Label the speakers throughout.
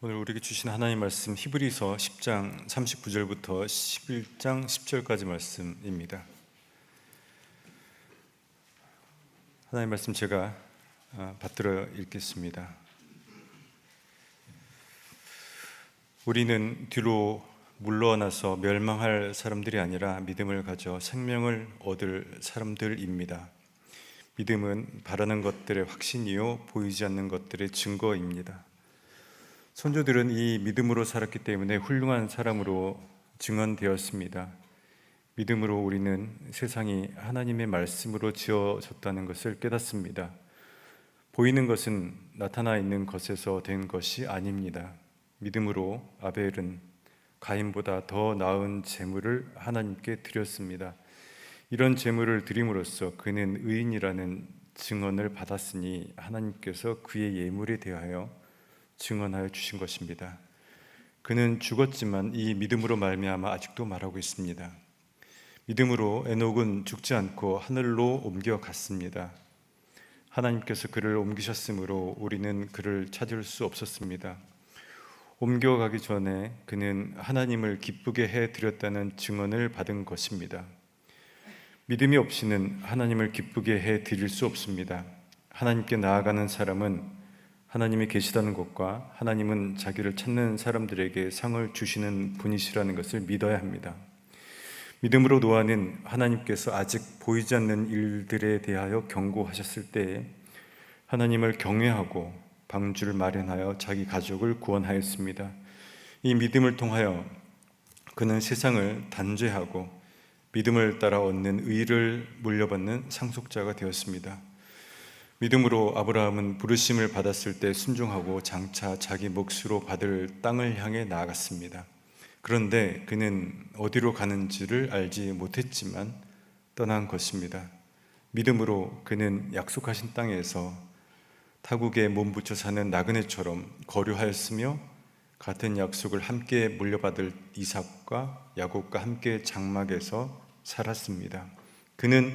Speaker 1: 오늘 우리에게 주신 하나님 말씀 히브리서 10장 39절부터 11장 10절까지 말씀입니다. 하나님 말씀 제가 받들어 읽겠습니다. 우리는 뒤로 물러나서 멸망할 사람들이 아니라 믿음을 가져 생명을 얻을 사람들입니다. 믿음은 바라는 것들의 확신이요 보이지 않는 것들의 증거입니다. 선조들은 이 믿음으로 살았기 때문에 훌륭한 사람으로 증언되었습니다. 믿음으로 우리는 세상이 하나님의 말씀으로 지어졌다는 것을 깨닫습니다. 보이는 것은 나타나 있는 것에서 된 것이 아닙니다. 믿음으로 아벨은 가인보다 더 나은 제물을 하나님께 드렸습니다. 이런 제물을 드림으로써 그는 의인이라는 증언을 받았으니 하나님께서 그의 예물에 대하여 증언하여 주신 것입니다. 그는 죽었지만 이 믿음으로 말미암아 아직도 말하고 있습니다. 믿음으로 에녹은 죽지 않고 하늘로 옮겨갔습니다. 하나님께서 그를 옮기셨으므로 우리는 그를 찾을 수 없었습니다. 옮겨가기 전에 그는 하나님을 기쁘게 해드렸다는 증언을 받은 것입니다. 믿음이 없이는 하나님을 기쁘게 해드릴 수 없습니다. 하나님께 나아가는 사람은 하나님이 계시다는 것과 하나님은 자기를 찾는 사람들에게 상을 주시는 분이시라는 것을 믿어야 합니다. 믿음으로 노아는 하나님께서 아직 보이지 않는 일들에 대하여 경고하셨을 때에 하나님을 경외하고 방주를 마련하여 자기 가족을 구원하였습니다. 이 믿음을 통하여 그는 세상을 단죄하고 믿음을 따라 얻는 의를 물려받는 상속자가 되었습니다. 믿음으로 아브라함은 부르심을 받았을 때 순종하고 장차 자기 몫으로 받을 땅을 향해 나아갔습니다. 그런데 그는 어디로 가는지를 알지 못했지만 떠난 것입니다. 믿음으로 그는 약속하신 땅에서 타국에 몸붙여 사는 나그네처럼 거류하였으며 같은 약속을 함께 물려받을 이삭과 야곱과 함께 장막에서 살았습니다. 그는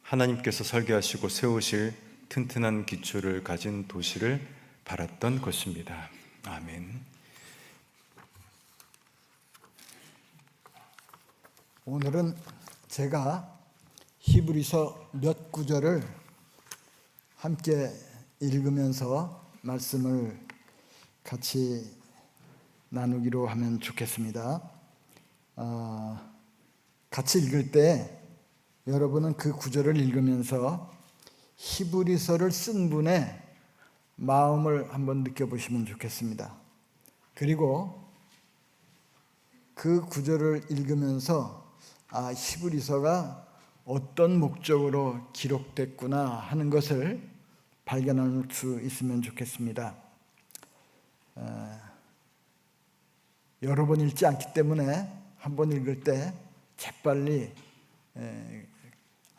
Speaker 1: 하나님께서 설계하시고 세우실 튼튼한 기초를 가진 도시를 바랐던 것입니다. 아멘.
Speaker 2: 오늘은 제가 히브리서 몇 구절을 함께 읽으면서 말씀을 같이 나누기로 하면 좋겠습니다. 같이 읽을 때 여러분은 그 구절을 읽으면서 히브리서를 쓴 분의 마음을 한번 느껴보시면 좋겠습니다. 그리고 그 구절을 읽으면서 히브리서가 어떤 목적으로 기록됐구나 하는 것을 발견할 수 있으면 좋겠습니다. 여러 번 읽지 않기 때문에 한 번 읽을 때 재빨리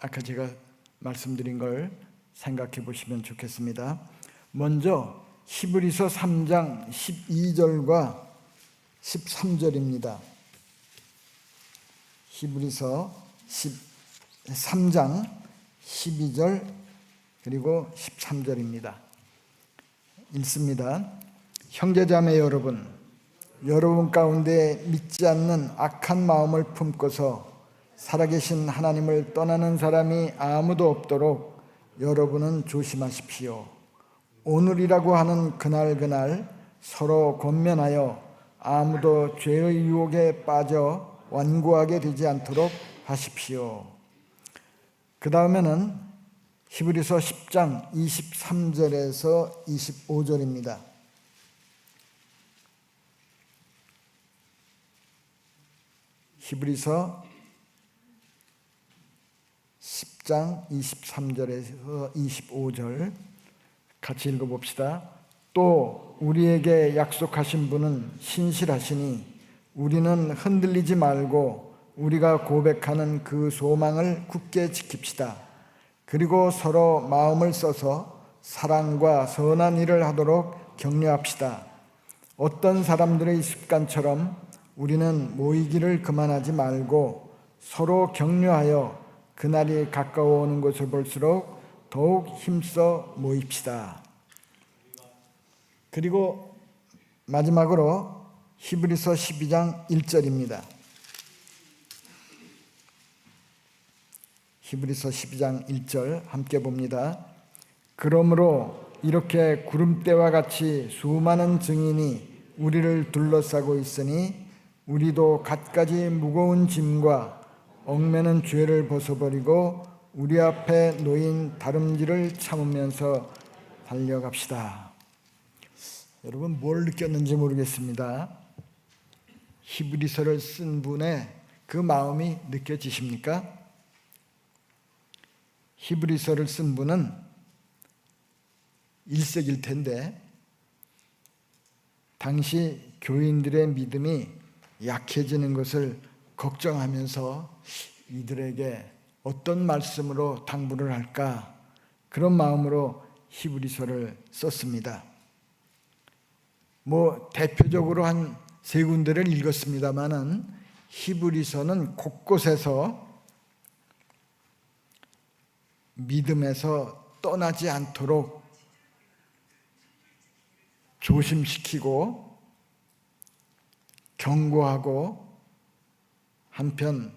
Speaker 2: 아까 제가 말씀드린 걸 생각해 보시면 좋겠습니다. 먼저 히브리서 3장 12절과 13절입니다. 히브리서 3장 12절 그리고 13절입니다. 읽습니다. 형제자매 여러분 가운데 믿지 않는 악한 마음을 품고서 살아계신 하나님을 떠나는 사람이 아무도 없도록 여러분은 조심하십시오. 오늘이라고 하는 그날 서로 권면하여 아무도 죄의 유혹에 빠져 완고하게 되지 않도록 하십시오. 그 다음에는 히브리서 10장 23절에서 25절입니다. 히브리서 10장 23절에서 25절 같이 읽어봅시다. 또 우리에게 약속하신 분은 신실하시니 우리는 흔들리지 말고 우리가 고백하는 그 소망을 굳게 지킵시다. 그리고 서로 마음을 써서 사랑과 선한 일을 하도록 격려합시다. 어떤 사람들의 습관처럼 우리는 모이기를 그만하지 말고 서로 격려하여 그날이 가까워 오는 것을 볼수록 더욱 힘써 모입시다. 그리고 마지막으로 히브리서 12장 1절입니다. 히브리서 12장 1절 함께 봅니다. 그러므로 이렇게 구름대와 같이 수많은 증인이 우리를 둘러싸고 있으니 우리도 갖가지 무거운 짐과 얽매는 죄를 벗어버리고 우리 앞에 놓인 다름질을 참으면서 달려갑시다. 여러분 뭘 느꼈는지 모르겠습니다. 히브리서를 쓴 분의 그 마음이 느껴지십니까? 히브리서를 쓴 분은 1세기일 텐데 당시 교인들의 믿음이 약해지는 것을 걱정하면서 이들에게 어떤 말씀으로 당부를 할까, 그런 마음으로 히브리서를 썼습니다. 대표적으로 한 세 군데를 읽었습니다마는 히브리서는 곳곳에서 믿음에서 떠나지 않도록 조심시키고 경고하고 한편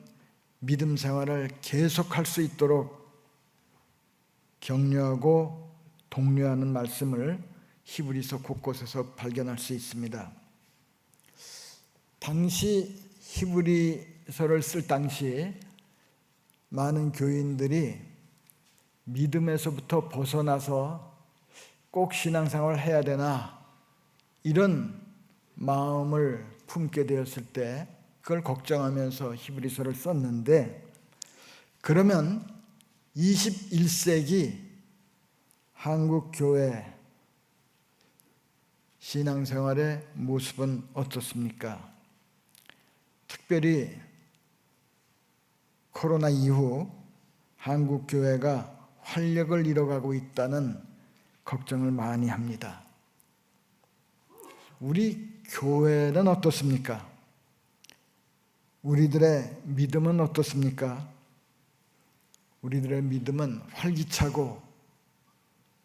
Speaker 2: 믿음 생활을 계속할 수 있도록 격려하고 독려하는 말씀을 히브리서 곳곳에서 발견할 수 있습니다. 당시 히브리서를 쓸 당시 많은 교인들이 믿음에서부터 벗어나서 꼭 신앙생활을 해야 되나 이런 마음을 품게 되었을 때 그걸 걱정하면서 히브리서를 썼는데, 그러면 21세기 한국 교회 신앙생활의 모습은 어떻습니까? 특별히 코로나 이후 한국 교회가 활력을 잃어가고 있다는 걱정을 많이 합니다. 우리 교회는 어떻습니까? 우리들의 믿음은 어떻습니까? 우리들의 믿음은 활기차고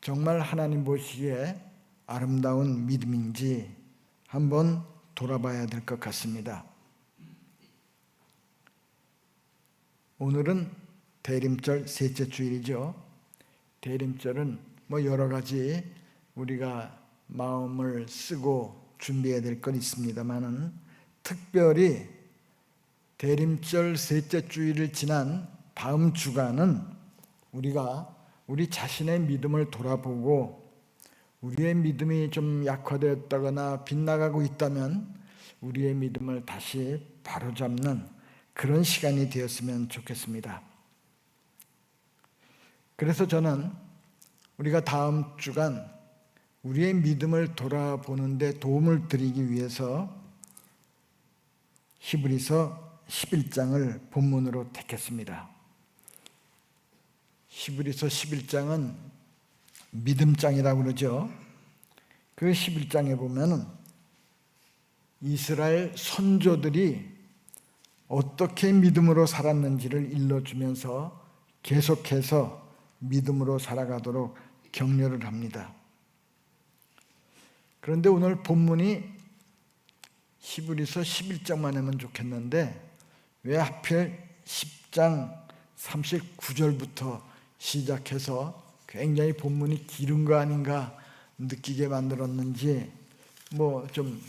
Speaker 2: 정말 하나님 보시기에 아름다운 믿음인지 한번 돌아봐야 될 것 같습니다. 오늘은 대림절 셋째 주일이죠. 대림절은 여러 가지 우리가 마음을 쓰고 준비해야 될 건 있습니다만은 특별히 대림절 셋째 주일을 지난 다음 주간은 우리가 우리 자신의 믿음을 돌아보고 우리의 믿음이 좀 약화되었다거나 빗나가고 있다면 우리의 믿음을 다시 바로잡는 그런 시간이 되었으면 좋겠습니다. 그래서 저는 우리가 다음 주간 우리의 믿음을 돌아보는 데 도움을 드리기 위해서 히브리서 11장을 본문으로 택했습니다. 히브리서 11장은 믿음장이라고 그러죠. 그 11장에 보면은 이스라엘 선조들이 어떻게 믿음으로 살았는지를 일러주면서 계속해서 믿음으로 살아가도록 격려를 합니다. 그런데 오늘 본문이 히브리서 11장만 하면 좋겠는데 왜 하필 10장 39절부터 시작해서 굉장히 본문이 길은 거 아닌가 느끼게 만들었는지 좀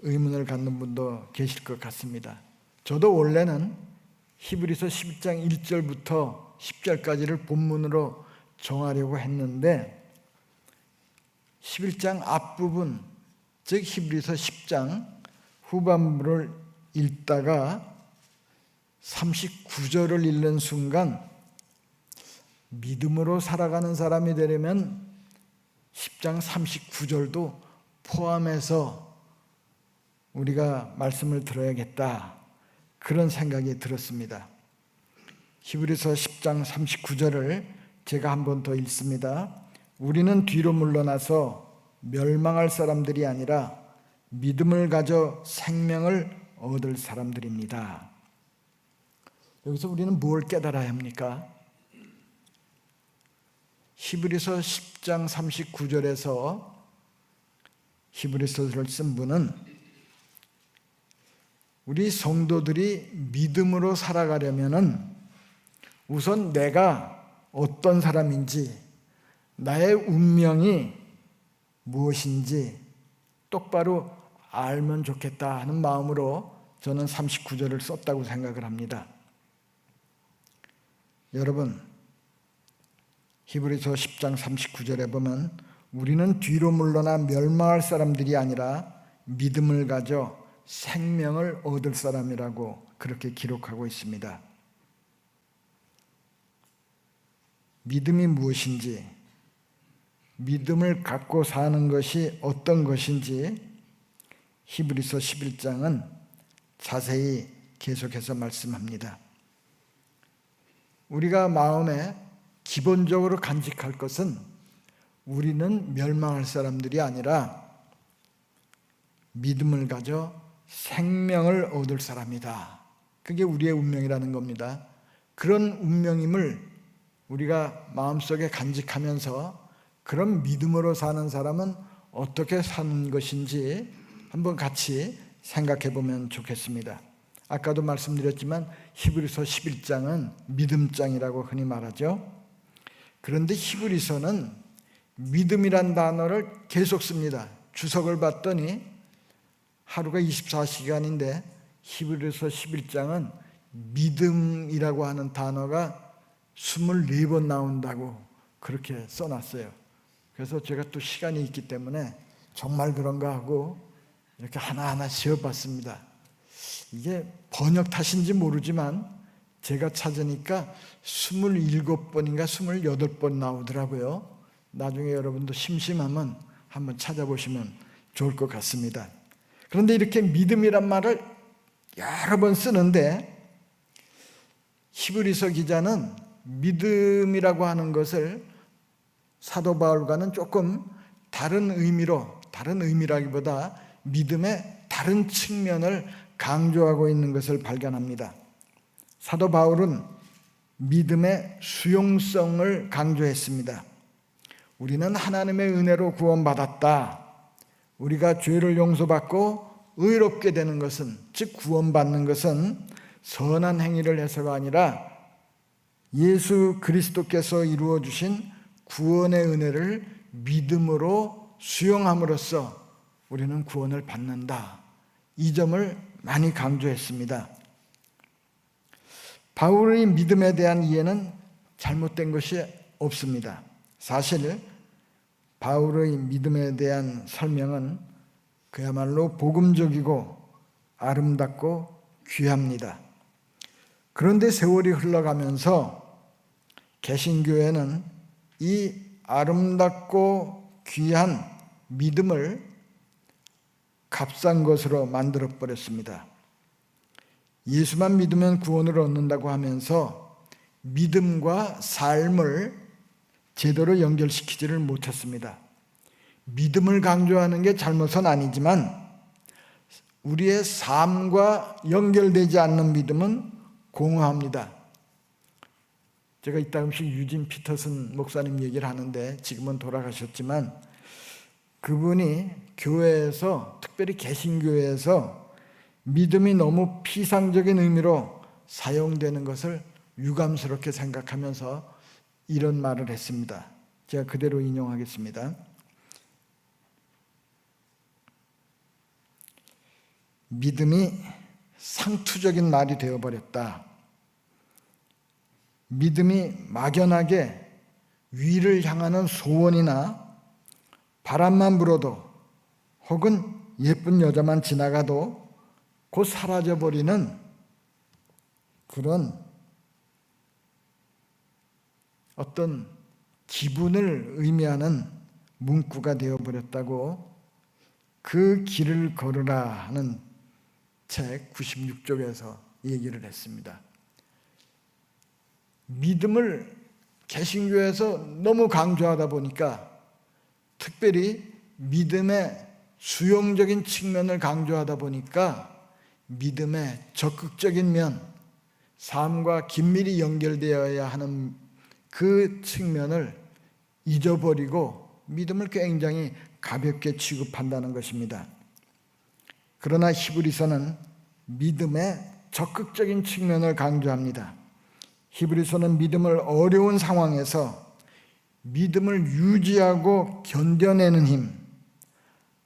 Speaker 2: 의문을 갖는 분도 계실 것 같습니다. 저도 원래는 히브리서 11장 1절부터 10절까지를 본문으로 정하려고 했는데 11장 앞부분, 즉 히브리서 10장 후반부를 읽다가 39절을 읽는 순간 믿음으로 살아가는 사람이 되려면 10장 39절도 포함해서 우리가 말씀을 들어야겠다, 그런 생각이 들었습니다. 히브리서 10장 39절을 제가 한 번 더 읽습니다. 우리는 뒤로 물러나서 멸망할 사람들이 아니라 믿음을 가져 생명을 얻을 사람들입니다. 여기서 우리는 뭘 깨달아야 합니까? 히브리서 10장 39절에서 히브리서를 쓴 분은 우리 성도들이 믿음으로 살아가려면은 우선 내가 어떤 사람인지, 나의 운명이 무엇인지 똑바로 알면 좋겠다 하는 마음으로 저는 39절을 썼다고 생각을 합니다. 여러분, 히브리서 10장 39절에 보면 우리는 뒤로 물러나 멸망할 사람들이 아니라 믿음을 가져 생명을 얻을 사람이라고 그렇게 기록하고 있습니다. 믿음이 무엇인지, 믿음을 갖고 사는 것이 어떤 것인지 히브리서 11장은 자세히 계속해서 말씀합니다. 우리가 마음에 기본적으로 간직할 것은 우리는 멸망할 사람들이 아니라 믿음을 가져 생명을 얻을 사람이다. 그게 우리의 운명이라는 겁니다. 그런 운명임을 우리가 마음속에 간직하면서 그런 믿음으로 사는 사람은 어떻게 사는 것인지 한번 같이 생각해 보면 좋겠습니다. 아까도 말씀드렸지만 히브리서 11장은 믿음장이라고 흔히 말하죠. 그런데 히브리서는 믿음이란 단어를 계속 씁니다. 주석을 봤더니 하루가 24시간인데 히브리서 11장은 믿음이라고 하는 단어가 24번 나온다고 그렇게 써놨어요. 그래서 제가 또 시간이 있기 때문에 정말 그런가 하고 이렇게 하나하나 지어봤습니다. 이게 번역 탓인지 모르지만 제가 찾으니까 27번인가 28번 나오더라고요. 나중에 여러분도 심심하면 한번 찾아보시면 좋을 것 같습니다. 그런데 이렇게 믿음이란 말을 여러 번 쓰는데 히브리서 기자는 믿음이라고 하는 것을 사도 바울과는 조금 다른 의미로, 다른 의미라기보다 믿음의 다른 측면을 강조하고 있는 것을 발견합니다. 사도 바울은 믿음의 수용성을 강조했습니다. 우리는 하나님의 은혜로 구원받았다. 우리가 죄를 용서받고 의롭게 되는 것은, 즉 구원받는 것은 선한 행위를 해서가 아니라 예수 그리스도께서 이루어 주신 구원의 은혜를 믿음으로 수용함으로써 우리는 구원을 받는다. 이 점을 많이 강조했습니다. 바울의 믿음에 대한 이해는 잘못된 것이 없습니다. 사실 바울의 믿음에 대한 설명은 그야말로 복음적이고 아름답고 귀합니다. 그런데 세월이 흘러가면서 개신교회는 이 아름답고 귀한 믿음을 값싼 것으로 만들어 버렸습니다. 예수만 믿으면 구원을 얻는다고 하면서 믿음과 삶을 제대로 연결시키지를 못했습니다. 믿음을 강조하는 게 잘못은 아니지만 우리의 삶과 연결되지 않는 믿음은 공허합니다. 제가 이따금씩 유진 피터슨 목사님 얘기를 하는데 지금은 돌아가셨지만 그분이 교회에서, 특별히 개신교회에서 믿음이 너무 피상적인 의미로 사용되는 것을 유감스럽게 생각하면서 이런 말을 했습니다. 제가 그대로 인용하겠습니다. 믿음이 상투적인 말이 되어버렸다. 믿음이 막연하게 위를 향하는 소원이나 바람만 불어도 혹은 예쁜 여자만 지나가도 곧 사라져버리는 그런 어떤 기분을 의미하는 문구가 되어버렸다고 그 길을 걸으라 하는 책 96쪽에서 얘기를 했습니다. 믿음을 개신교에서 너무 강조하다 보니까 특별히 믿음의 수용적인 측면을 강조하다 보니까 믿음의 적극적인 면, 삶과 긴밀히 연결되어야 하는 그 측면을 잊어버리고 믿음을 굉장히 가볍게 취급한다는 것입니다. 그러나 히브리서는 믿음의 적극적인 측면을 강조합니다. 히브리서는 믿음을 어려운 상황에서 믿음을 유지하고 견뎌내는 힘,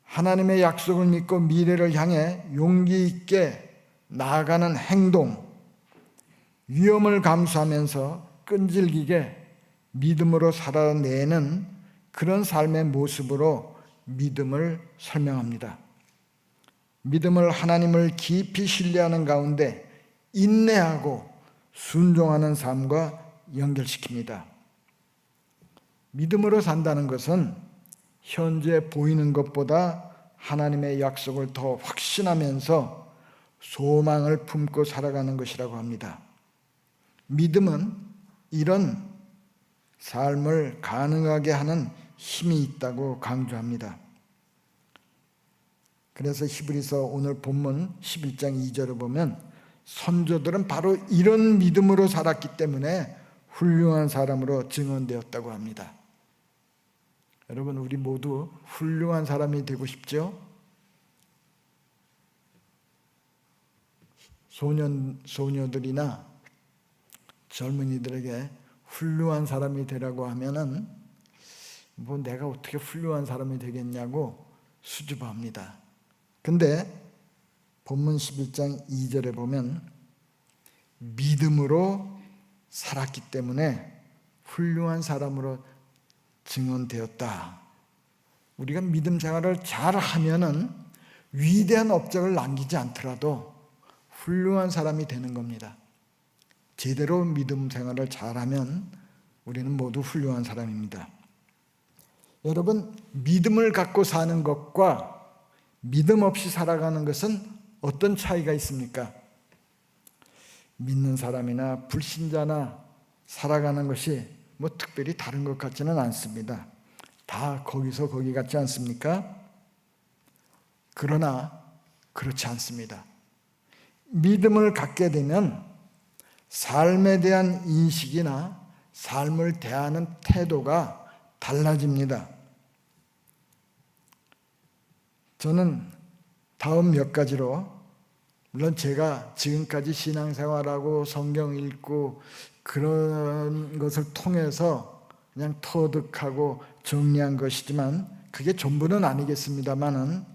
Speaker 2: 하나님의 약속을 믿고 미래를 향해 용기 있게 나아가는 행동, 위험을 감수하면서 끈질기게 믿음으로 살아내는 그런 삶의 모습으로 믿음을 설명합니다. 믿음을 하나님을 깊이 신뢰하는 가운데 인내하고 순종하는 삶과 연결시킵니다. 믿음으로 산다는 것은 현재 보이는 것보다 하나님의 약속을 더 확신하면서 소망을 품고 살아가는 것이라고 합니다. 믿음은 이런 삶을 가능하게 하는 힘이 있다고 강조합니다. 그래서 히브리서 오늘 본문 11장 2절을 보면 선조들은 바로 이런 믿음으로 살았기 때문에 훌륭한 사람으로 증언되었다고 합니다. 여러분, 우리 모두 훌륭한 사람이 되고 싶죠? 소녀들이나 젊은이들에게 훌륭한 사람이 되라고 하면은 뭐 내가 어떻게 훌륭한 사람이 되겠냐고 수줍어합니다. 근데 본문 11장 2절에 보면 믿음으로 살았기 때문에 훌륭한 사람으로 증언되었다. 우리가 믿음 생활을 잘 하면은 위대한 업적을 남기지 않더라도 훌륭한 사람이 되는 겁니다. 제대로 믿음 생활을 잘하면 우리는 모두 훌륭한 사람입니다. 여러분, 믿음을 갖고 사는 것과 믿음 없이 살아가는 것은 어떤 차이가 있습니까? 믿는 사람이나 불신자나 살아가는 것이 뭐 특별히 다른 것 같지는 않습니다. 다 거기서 거기 같지 않습니까? 그러나 그렇지 않습니다. 믿음을 갖게 되면 삶에 대한 인식이나 삶을 대하는 태도가 달라집니다. 저는 다음 몇 가지로, 물론 제가 지금까지 신앙생활하고 성경 읽고 그런 것을 통해서 그냥 터득하고 정리한 것이지만 그게 전부는 아니겠습니다만은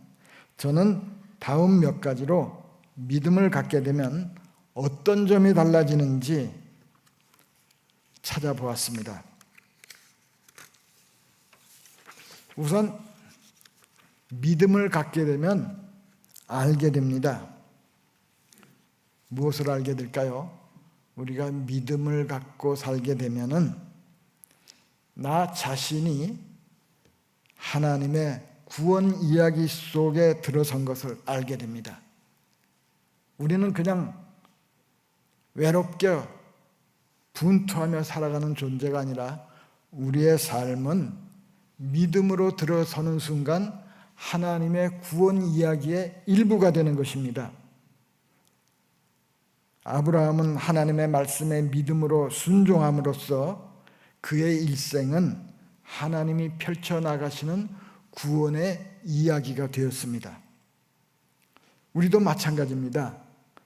Speaker 2: 저는 다음 몇 가지로 믿음을 갖게 되면 어떤 점이 달라지는지 찾아보았습니다. 우선 믿음을 갖게 되면 알게 됩니다. 무엇을 알게 될까요? 우리가 믿음을 갖고 살게 되면은 나 자신이 하나님의 구원 이야기 속에 들어선 것을 알게 됩니다. 우리는 그냥 외롭게 분투하며 살아가는 존재가 아니라 우리의 삶은 믿음으로 들어서는 순간 하나님의 구원 이야기의 일부가 되는 것입니다. 아브라함은 하나님의 말씀에 믿음으로 순종함으로써 그의 일생은 하나님이 펼쳐나가시는 구원의 이야기가 되었습니다. 우리도 마찬가지입니다.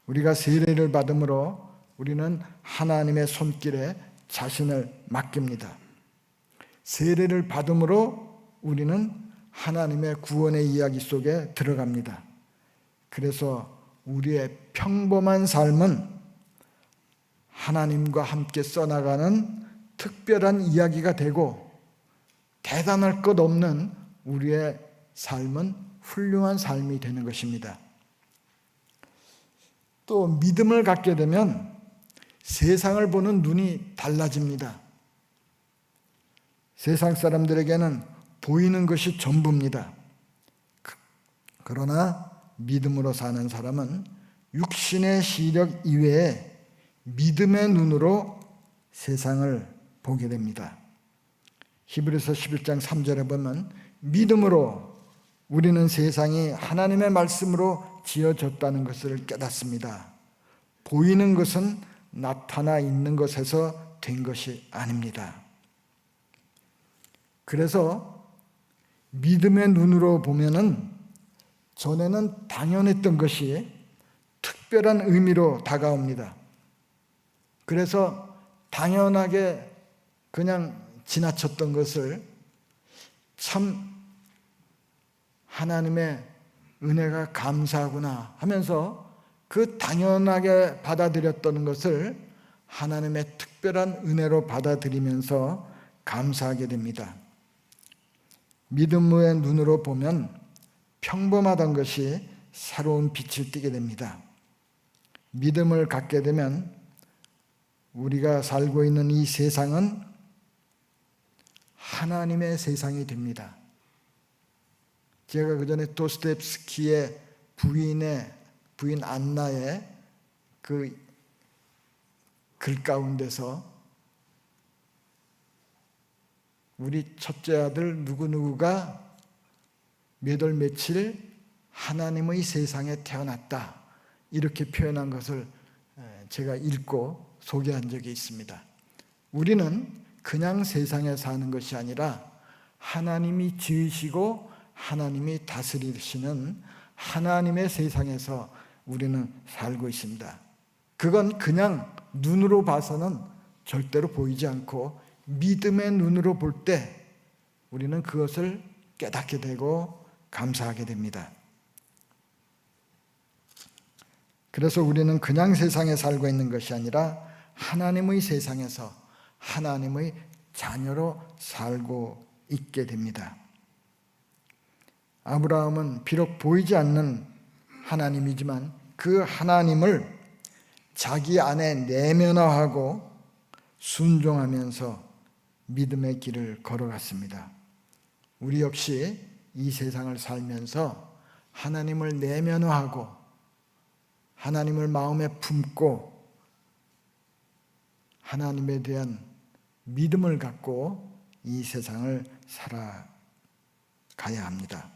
Speaker 2: 우리가 세례를 받음으로 우리는 하나님의 손길에 자신을 맡깁니다. 세례를 받음으로 우리는 하나님의 구원의 이야기 속에 들어갑니다. 그래서 우리의 평범한 삶은 하나님과 함께 써나가는 특별한 이야기가 되고 대단할 것 없는 우리의 삶은 훌륭한 삶이 되는 것입니다. 또 믿음을 갖게 되면 세상을 보는 눈이 달라집니다. 세상 사람들에게는 보이는 것이 전부입니다. 그러나 믿음으로 사는 사람은 육신의 시력 이외에 믿음의 눈으로 세상을 보게 됩니다. 히브리서 11장 3절에 보면 믿음으로 우리는 세상이 하나님의 말씀으로 지어졌다는 것을 깨닫습니다. 보이는 것은 나타나 있는 것에서 된 것이 아닙니다. 그래서 믿음의 눈으로 보면은 전에는 당연했던 것이 특별한 의미로 다가옵니다. 그래서 당연하게 그냥 지나쳤던 것을 참 하나님의 은혜가 감사하구나 하면서 그 당연하게 받아들였던 것을 하나님의 특별한 은혜로 받아들이면서 감사하게 됩니다. 믿음의 눈으로 보면 평범하던 것이 새로운 빛을 띠게 됩니다. 믿음을 갖게 되면 우리가 살고 있는 이 세상은 하나님의 세상이 됩니다. 제가 그전에 도스토옙스키의 부인 안나의 그 글 가운데서 우리 첫째 아들 누구누구가 몇 월 며칠 하나님의 세상에 태어났다 이렇게 표현한 것을 제가 읽고 소개한 적이 있습니다. 우리는 그냥 세상에 사는 것이 아니라 하나님이 지으시고 하나님이 다스리시는 하나님의 세상에서 우리는 살고 있습니다. 그건 그냥 눈으로 봐서는 절대로 보이지 않고 믿음의 눈으로 볼 때 우리는 그것을 깨닫게 되고 감사하게 됩니다. 그래서 우리는 그냥 세상에 살고 있는 것이 아니라 하나님의 세상에서 하나님의 자녀로 살고 있게 됩니다. 아브라함은 비록 보이지 않는 하나님이지만 그 하나님을 자기 안에 내면화하고 순종하면서 믿음의 길을 걸어갔습니다. 우리 역시 이 세상을 살면서 하나님을 내면화하고 하나님을 마음에 품고 하나님에 대한 믿음을 갖고 이 세상을 살아가야 합니다.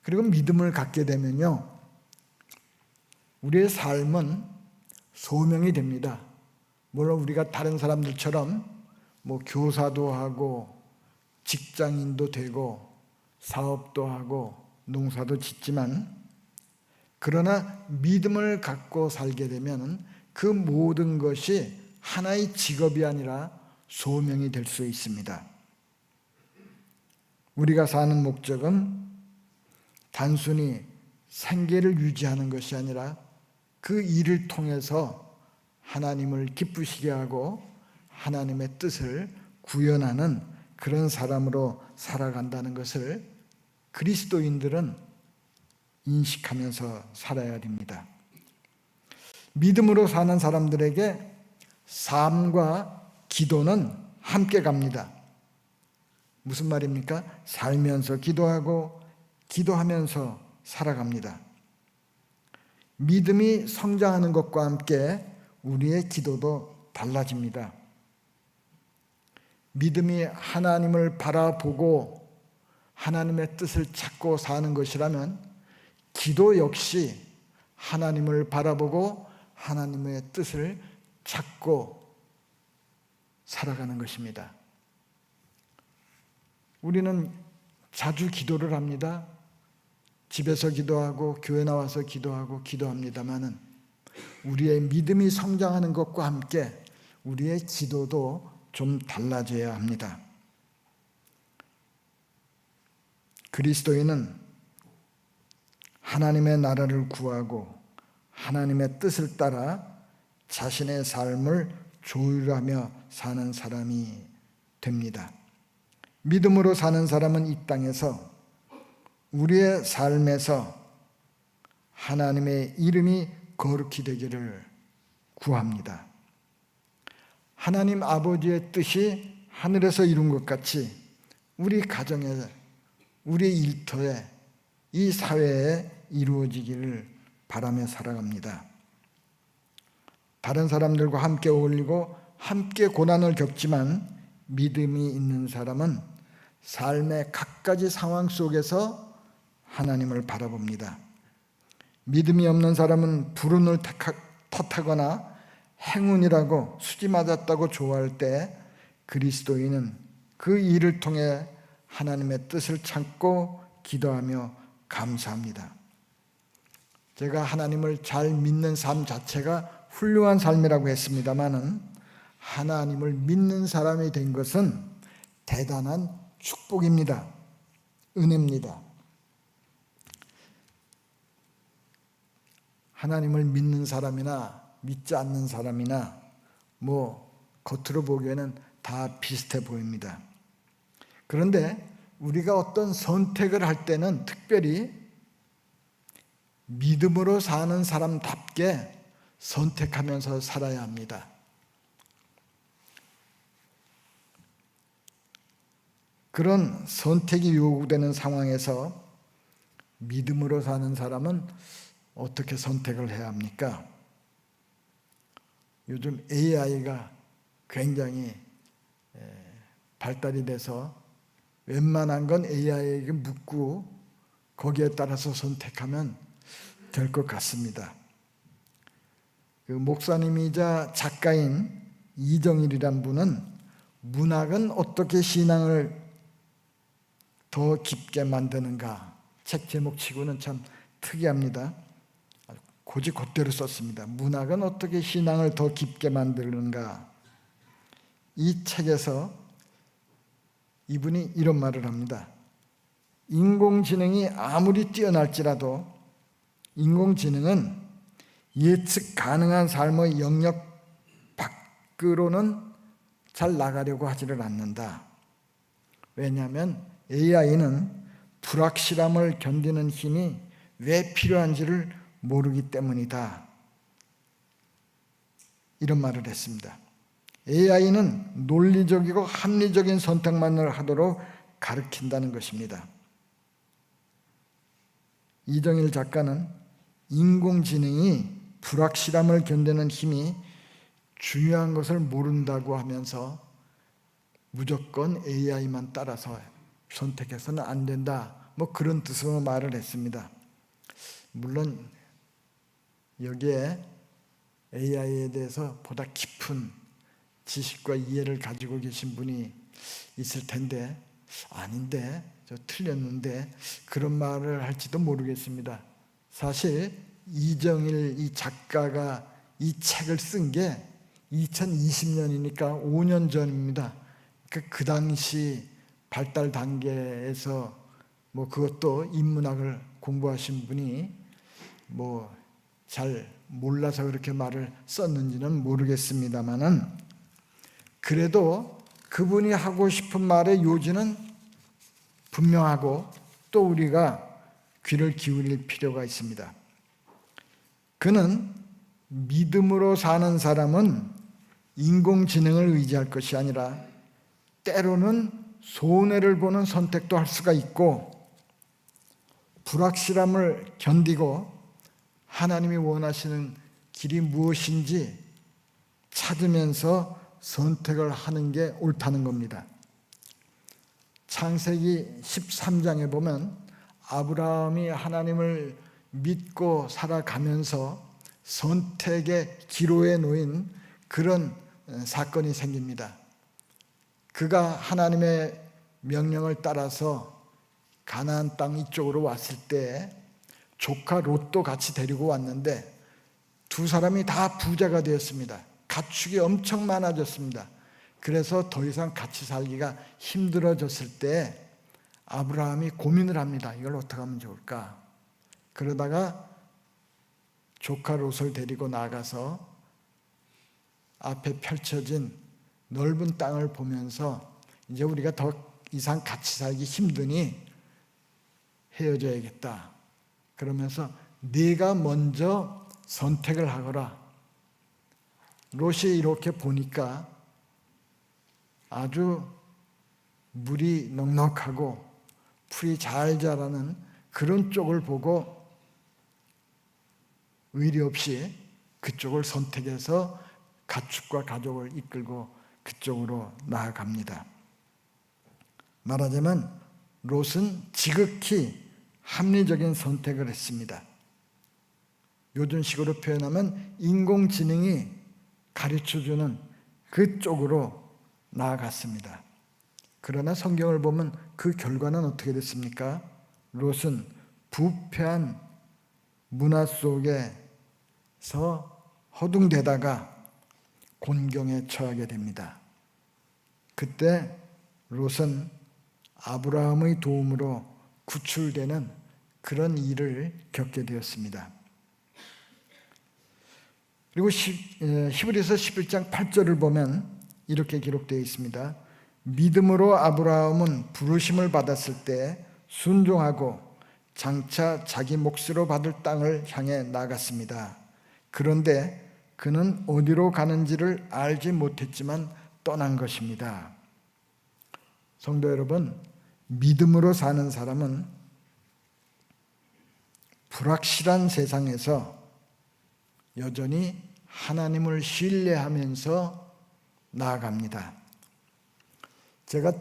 Speaker 2: 그리고 믿음을 갖게 되면요, 우리의 삶은 소명이 됩니다. 물론 우리가 다른 사람들처럼 교사도 하고 직장인도 되고 사업도 하고 농사도 짓지만, 그러나 믿음을 갖고 살게 되면 그 모든 것이 하나의 직업이 아니라 소명이 될 수 있습니다. 우리가 사는 목적은 단순히 생계를 유지하는 것이 아니라 그 일을 통해서 하나님을 기쁘시게 하고 하나님의 뜻을 구현하는 그런 사람으로 살아간다는 것을 그리스도인들은 인식하면서 살아야 됩니다. 믿음으로 사는 사람들에게 삶과 기도는 함께 갑니다. 무슨 말입니까? 살면서 기도하고 기도하면서 살아갑니다. 믿음이 성장하는 것과 함께 우리의 기도도 달라집니다. 믿음이 하나님을 바라보고 하나님의 뜻을 찾고 사는 것이라면 기도 역시 하나님을 바라보고 하나님의 뜻을 찾고 살아가는 것입니다. 우리는 자주 기도를 합니다. 집에서 기도하고 교회 나와서 기도하고 기도합니다마는 우리의 믿음이 성장하는 것과 함께 우리의 기도도 좀 달라져야 합니다. 그리스도인은 하나님의 나라를 구하고 하나님의 뜻을 따라 자신의 삶을 조율하며 사는 사람이 됩니다. 믿음으로 사는 사람은 이 땅에서 우리의 삶에서 하나님의 이름이 거룩히 되기를 구합니다. 하나님 아버지의 뜻이 하늘에서 이룬 것 같이 우리 가정에, 우리 일터에, 이 사회에 이루어지기를 바라며 살아갑니다. 다른 사람들과 함께 어울리고 함께 고난을 겪지만 믿음이 있는 사람은 삶의 갖가지 상황 속에서 하나님을 바라봅니다. 믿음이 없는 사람은 불운을 탓하거나 행운이라고 수지 맞았다고 좋아할 때 그리스도인은 그 일을 통해 하나님의 뜻을 찾고 기도하며 감사합니다. 제가 하나님을 잘 믿는 삶 자체가 훌륭한 삶이라고 했습니다마는 하나님을 믿는 사람이 된 것은 대단한 축복입니다. 은혜입니다. 하나님을 믿는 사람이나 믿지 않는 사람이나 겉으로 보기에는 다 비슷해 보입니다. 그런데 우리가 어떤 선택을 할 때는 특별히 믿음으로 사는 사람답게 선택하면서 살아야 합니다. 그런 선택이 요구되는 상황에서 믿음으로 사는 사람은 어떻게 선택을 해야 합니까? 요즘 AI가 굉장히 발달이 돼서 웬만한 건 AI에게 묻고 거기에 따라서 선택하면 될 것 같습니다. 그 목사님이자 작가인 이정일이란 분은 문학은 어떻게 신앙을 더 깊게 만드는가, 책 제목치고는 참 특이합니다. 곧대로 썼습니다. 문학은 어떻게 신앙을 더 깊게 만드는가. 이 책에서 이분이 이런 말을 합니다. 인공지능이 아무리 뛰어날지라도 인공지능은 예측 가능한 삶의 영역 밖으로는 잘 나가려고 하지를 않는다. 왜냐하면 AI는 불확실함을 견디는 힘이 왜 필요한지를 모르기 때문이다. 이런 말을 했습니다. AI는 논리적이고 합리적인 선택만을 하도록 가르친다는 것입니다. 이정일 작가는 인공지능이 불확실함을 견디는 힘이 중요한 것을 모른다고 하면서 무조건 AI만 따라서 선택해서는 안 된다. 그런 뜻으로 말을 했습니다. 물론 여기에 AI에 대해서 보다 깊은 지식과 이해를 가지고 계신 분이 있을 텐데 아닌데 저 틀렸는데 그런 말을 할지도 모르겠습니다. 사실 이정일 이 작가가 이 책을 쓴 게 2020년이니까 5년 전입니다. 그 당시 발달 단계에서 그것도 인문학을 공부하신 분이 잘 몰라서 그렇게 말을 썼는지는 모르겠습니다만은 그래도 그분이 하고 싶은 말의 요지는 분명하고 또 우리가 귀를 기울일 필요가 있습니다. 그는 믿음으로 사는 사람은 인공지능을 의지할 것이 아니라 때로는 손해를 보는 선택도 할 수가 있고 불확실함을 견디고 하나님이 원하시는 길이 무엇인지 찾으면서 선택을 하는 게 옳다는 겁니다. 창세기 13장에 보면 아브라함이 하나님을 믿고 살아가면서 선택의 기로에 놓인 그런 사건이 생깁니다. 그가 하나님의 명령을 따라서 가나안 땅 이쪽으로 왔을 때 조카 롯도 같이 데리고 왔는데 두 사람이 다 부자가 되었습니다. 가축이 엄청 많아졌습니다. 그래서 더 이상 같이 살기가 힘들어졌을 때 아브라함이 고민을 합니다. 이걸 어떻게 하면 좋을까? 그러다가 조카 롯을 데리고 나가서 앞에 펼쳐진 넓은 땅을 보면서 이제 우리가 더 이상 같이 살기 힘드니 헤어져야겠다. 그러면서 네가 먼저 선택을 하거라. 롯이 이렇게 보니까 아주 물이 넉넉하고 풀이 잘 자라는 그런 쪽을 보고 의리 없이 그쪽을 선택해서 가축과 가족을 이끌고 그쪽으로 나아갑니다. 말하자면 롯은 지극히 합리적인 선택을 했습니다. 요즘식으로 표현하면 인공지능이 가르쳐주는 그쪽으로 나아갔습니다. 그러나 성경을 보면 그 결과는 어떻게 됐습니까? 롯은 부패한 문화 속에서 허둥대다가 곤경에 처하게 됩니다. 그때 롯은 아브라함의 도움으로 구출되는 그런 일을 겪게 되었습니다. 그리고 히브리서 11장 8절을 보면 이렇게 기록되어 있습니다. 믿음으로 아브라함은 부르심을 받았을 때 순종하고 장차 자기 몫으로 받을 땅을 향해 나갔습니다. 그런데 그는 어디로 가는지를 알지 못했지만 떠난 것입니다. 성도 여러분, 믿음으로 사는 사람은 불확실한 세상에서 여전히 하나님을 신뢰하면서 나아갑니다. 제가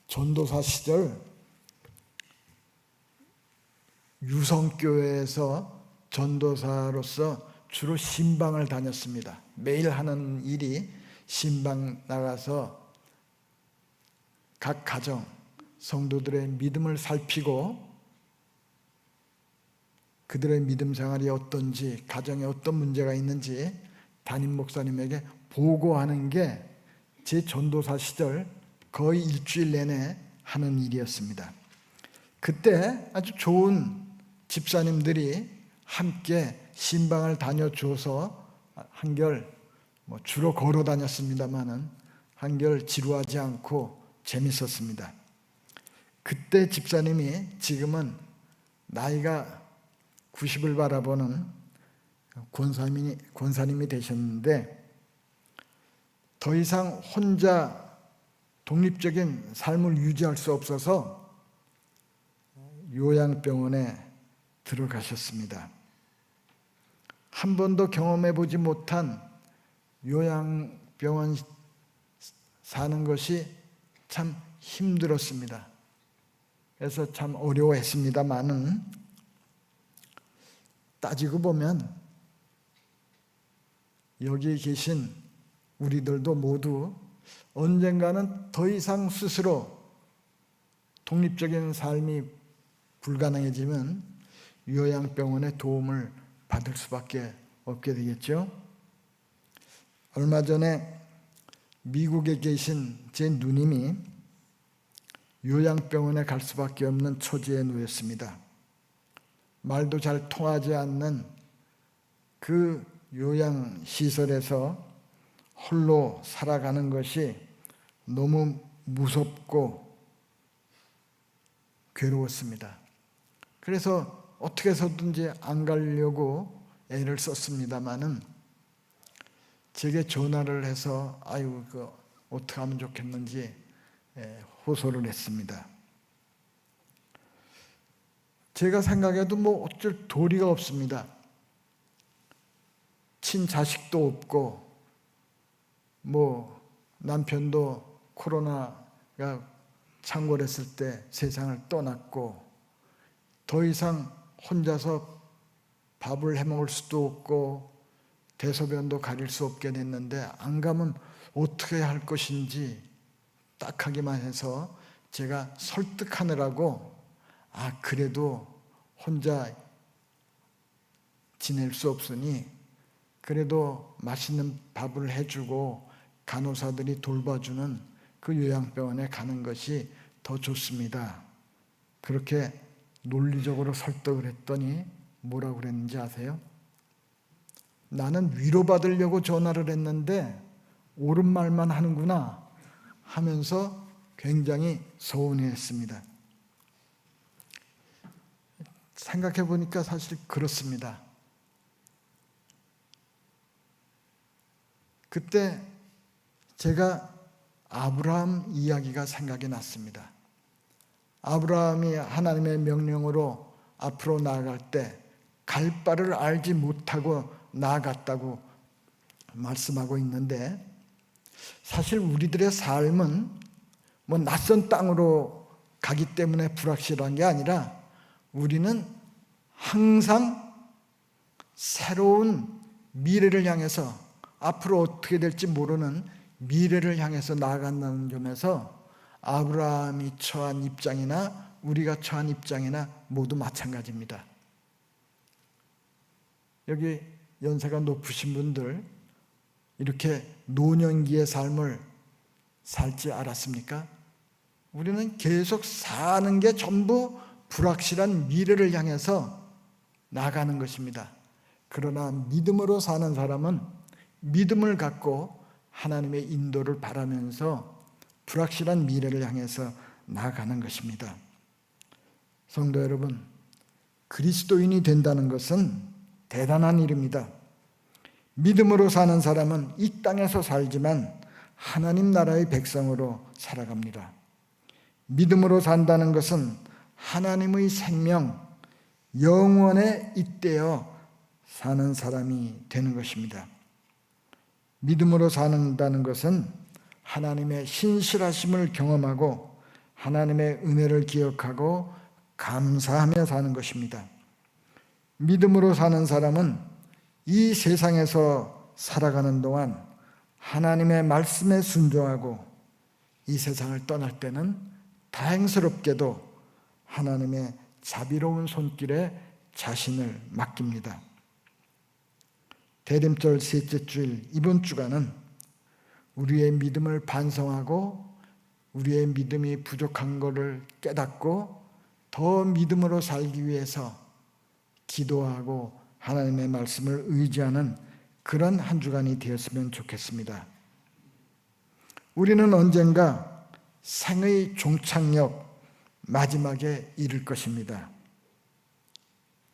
Speaker 2: 전도사 시절 유성교회에서 전도사로서 주로 신방을 다녔습니다. 매일 하는 일이 신방 나가서 각 가정, 성도들의 믿음을 살피고 그들의 믿음 생활이 어떤지, 가정에 어떤 문제가 있는지 담임 목사님에게 보고하는 게 제 전도사 시절 거의 일주일 내내 하는 일이었습니다. 그때 아주 좋은 집사님들이 함께 신방을 다녀줘서 한결 주로 걸어 다녔습니다마는 한결 지루하지 않고 재밌었습니다. 그때 집사님이 지금은 나이가 90을 바라보는 권사님이 되셨는데 더 이상 혼자 독립적인 삶을 유지할 수 없어서 요양병원에 들어가셨습니다. 한 번도 경험해 보지 못한 요양병원 사는 것이 참 힘들었습니다. 그래서 참 어려워했습니다만은 따지고 보면 여기 계신 우리들도 모두 언젠가는 더 이상 스스로 독립적인 삶이 불가능해지면 요양병원의 도움을 받을 수밖에 없게 되겠죠. 얼마 전에 미국에 계신 제 누님이 요양병원에 갈 수밖에 없는 처지에 놓였습니다. 말도 잘 통하지 않는 그 요양시설에서 홀로 살아가는 것이 너무 무섭고 괴로웠습니다. 그래서 어떻게 해서든지 안 가려고 애를 썼습니다마는 제게 전화를 해서 어떻게 하면 좋겠는지 호소를 했습니다. 제가 생각해도 어쩔 도리가 없습니다. 친자식도 없고 남편도 코로나가 창궐했을 때 세상을 떠났고 더 이상 혼자서 밥을 해먹을 수도 없고 대소변도 가릴 수 없게 됐는데 안 가면 어떻게 할 것인지 딱하기만 해서 제가 설득하느라고 그래도 혼자 지낼 수 없으니 그래도 맛있는 밥을 해주고 간호사들이 돌봐주는 그 요양병원에 가는 것이 더 좋습니다. 그렇게 논리적으로 설득을 했더니 뭐라고 그랬는지 아세요? 나는 위로받으려고 전화를 했는데 옳은 말만 하는구나 하면서 굉장히 서운해했습니다. 생각해 보니까 사실 그렇습니다. 그때 제가 아브라함 이야기가 생각이 났습니다. 아브라함이 하나님의 명령으로 앞으로 나아갈 때 갈 바를 알지 못하고 나아갔다고 말씀하고 있는데 사실 우리들의 삶은 낯선 땅으로 가기 때문에 불확실한 게 아니라 우리는 항상 새로운 미래를 향해서 앞으로 어떻게 될지 모르는 미래를 향해서 나아간다는 점에서 아브라함이 처한 입장이나 우리가 처한 입장이나 모두 마찬가지입니다. 여기 연세가 높으신 분들 이렇게 노년기의 삶을 살지 알았습니까? 우리는 계속 사는 게 전부 불확실한 미래를 향해서 나가는 것입니다. 그러나 믿음으로 사는 사람은 믿음을 갖고 하나님의 인도를 바라면서 불확실한 미래를 향해서 나아가는 것입니다. 성도 여러분, 그리스도인이 된다는 것은 대단한 일입니다. 믿음으로 사는 사람은 이 땅에서 살지만 하나님 나라의 백성으로 살아갑니다. 믿음으로 산다는 것은 하나님의 생명, 영원에 잇대어 사는 사람이 되는 것입니다. 믿음으로 산다는 것은 하나님의 신실하심을 경험하고 하나님의 은혜를 기억하고 감사하며 사는 것입니다. 믿음으로 사는 사람은 이 세상에서 살아가는 동안 하나님의 말씀에 순종하고 이 세상을 떠날 때는 다행스럽게도 하나님의 자비로운 손길에 자신을 맡깁니다. 대림절 셋째 주일 이번 주간은 우리의 믿음을 반성하고 우리의 믿음이 부족한 것을 깨닫고 더 믿음으로 살기 위해서 기도하고 하나님의 말씀을 의지하는 그런 한 주간이 되었으면 좋겠습니다. 우리는 언젠가 생의 종착역 마지막에 이를 것입니다.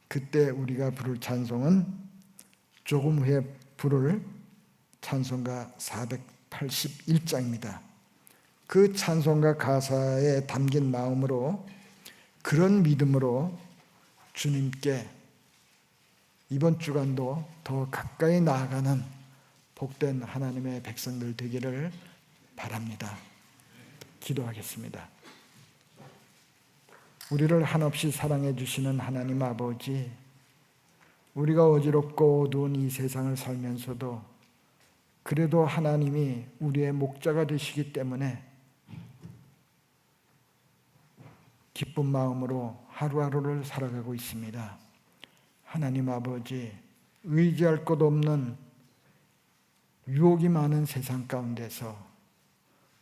Speaker 2: 그때 우리가 부를 찬송은 조금 후에 부를 찬송가 481장입니다. 그 찬송가 가사에 담긴 마음으로 그런 믿음으로 주님께 이번 주간도 더 가까이 나아가는 복된 하나님의 백성들 되기를 바랍니다. 기도하겠습니다. 우리를 한없이 사랑해 주시는 하나님 아버지, 우리가 어지럽고 어두운 이 세상을 살면서도 그래도 하나님이 우리의 목자가 되시기 때문에 기쁜 마음으로 하루하루를 살아가고 있습니다. 하나님 아버지, 의지할 것 없는 유혹이 많은 세상 가운데서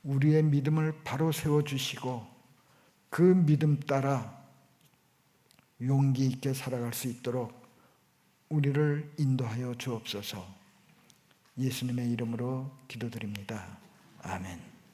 Speaker 2: 우리의 믿음을 바로 세워주시고 그 믿음 따라 용기 있게 살아갈 수 있도록 우리를 인도하여 주옵소서. 예수님의 이름으로 기도드립니다. 아멘.